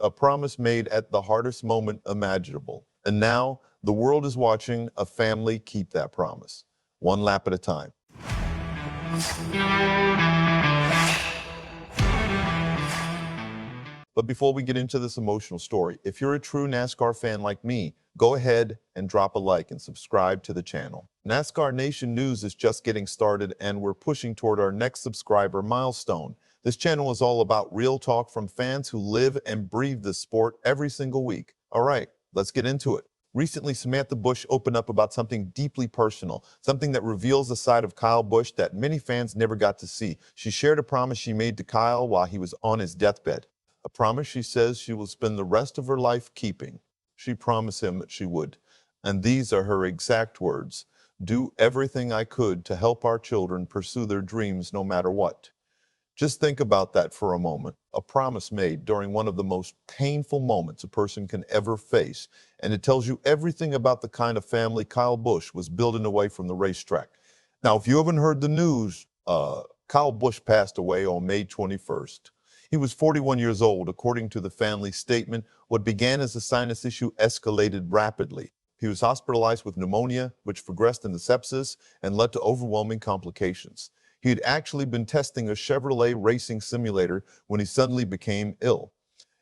a promise made at the hardest moment imaginable. And now the world is watching a family keep that promise, one lap at a time. But before we get into this emotional story, if you're a true NASCAR fan like me, go ahead and drop a like and subscribe to the channel. NASCAR Nation News is just getting started and we're pushing toward our next subscriber milestone. This channel is all about real talk from fans who live and breathe the sport every single week. All right, let's get into it. Recently, Samantha Busch opened up about something deeply personal, something that reveals a side of Kyle Busch that many fans never got to see. She shared a promise she made to Kyle while he was on his deathbed. A promise she says she will spend the rest of her life keeping. She promised him that she would. And these are her exact words: "Do everything I could to help our children pursue their dreams no matter what." Just think about that for a moment. A promise made during one of the most painful moments a person can ever face. And it tells you everything about the kind of family Kyle Busch was building away from the racetrack. Now, if you haven't heard the news, Kyle Busch passed away on May 21st. He was 41 years old. According to the family statement, what began as a sinus issue escalated rapidly. He was hospitalized with pneumonia, which progressed into sepsis and led to overwhelming complications. He had actually been testing a Chevrolet racing simulator when he suddenly became ill.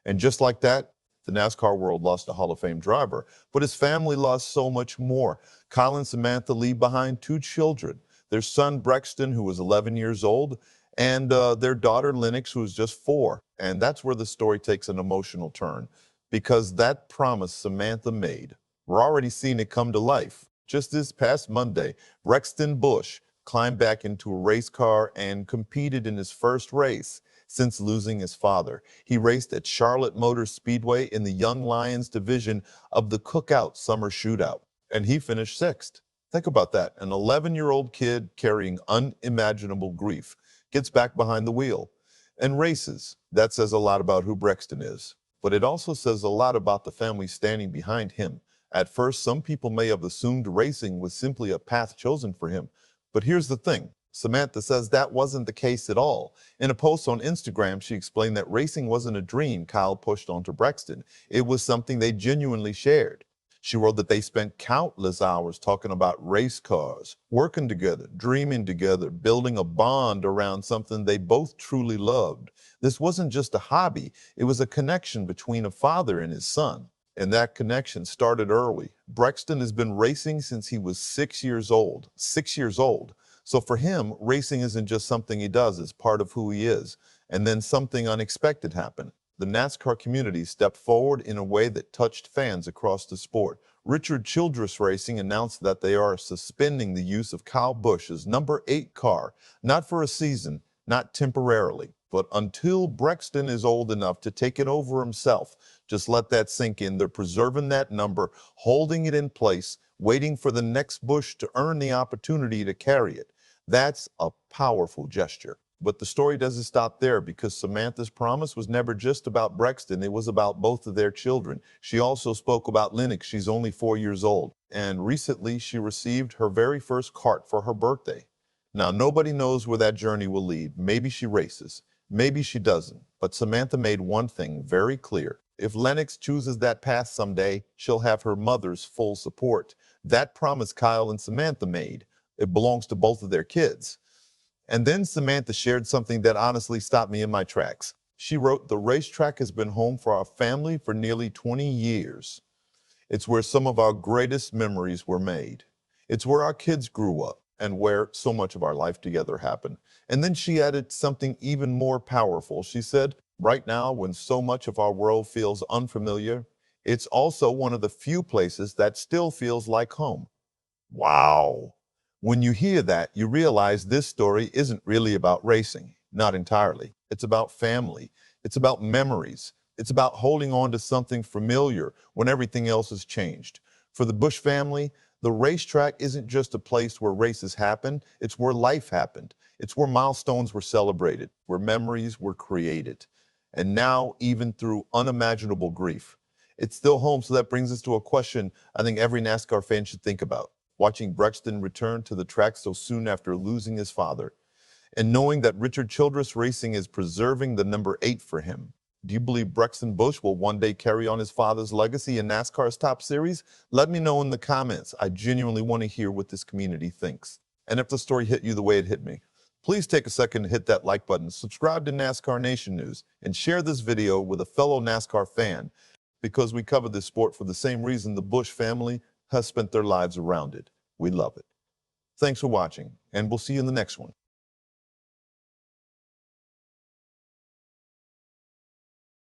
And just like that, the NASCAR world lost a Hall of Fame driver. But his family lost so much more. Kyle and Samantha leave behind two children: their son Brexton, who was 11 years old, and their daughter Lennox, who was just 4. And that's where the story takes an emotional turn, because that promise Samantha made, we're already seeing it come to life. Just this past Monday, Brexton Busch climbed back into a race car and competed in his first race since losing his father. He raced at Charlotte Motor Speedway in the Young Lions division of the Cookout Summer Shootout, and he finished 6th. Think about that. An 11-year-old kid carrying unimaginable grief gets back behind the wheel and races. That says a lot about who Brexton is, but it also says a lot about the family standing behind him. At first, some people may have assumed racing was simply a path chosen for him. But here's the thing. Samantha says that wasn't the case at all. In a post on Instagram, she explained that racing wasn't a dream Kyle pushed onto Brexton. It was something they genuinely shared. She wrote that they spent countless hours talking about race cars, working together, dreaming together, building a bond around something they both truly loved. This wasn't just a hobby, it was a connection between a father and his son. And that connection started early. Brexton has been racing since he was 6 years old. 6 years old. So for him, racing isn't just something he does, it's part of who he is. And then something unexpected happened. The NASCAR community stepped forward in a way that touched fans across the sport. Childress Racing announced that they are suspending the use of Kyle Busch's number 8 car, not for a season, not temporarily, but until Brexton is old enough to take it over himself. Just let that sink in. They're preserving that number, holding it in place, waiting for the next Busch to earn the opportunity to carry it. That's a powerful gesture. But the story doesn't stop there, because Samantha's promise was never just about Brexton. It was about both of their children. She also spoke about Lennox. She's only 4 years old. And recently she received her very first kart for her birthday. Now, nobody knows where that journey will lead. Maybe she races. Maybe she doesn't. But Samantha made one thing very clear. If Lennox chooses that path someday, she'll have her mother's full support. That promise Kyle and Samantha made, it belongs to both of their kids. And then Samantha shared something that honestly stopped me in my tracks. She wrote, "The racetrack has been home for our family for nearly 20 years. It's where some of our greatest memories were made. It's where our kids grew up and where so much of our life together happened." And then she added something even more powerful. She said, "Right now, when so much of our world feels unfamiliar, it's also one of the few places that still feels like home." Wow. When you hear that, you realize this story isn't really about racing. Not entirely. It's about family. It's about memories. It's about holding on to something familiar when everything else has changed. For the Busch family, the racetrack isn't just a place where races happen, it's where life happened. It's where milestones were celebrated, where memories were created. And now, even through unimaginable grief, it's still home. So that brings us to a question I think every NASCAR fan should think about. Watching Brexton return to the track so soon after losing his father, and knowing that Childress Racing is preserving the number 8 for him, Do you believe Brexton Busch will one day carry on his father's legacy in NASCAR's top series? Let me know in the comments. I genuinely want to hear what this community thinks. And if the story hit you the way it hit me, please take a second to hit that like button, subscribe to NASCAR Nation News, and share this video with a fellow NASCAR fan, because we cover this sport for the same reason the Busch family has spent their lives around it. We love it. Thanks for watching, and we'll see you in the next one.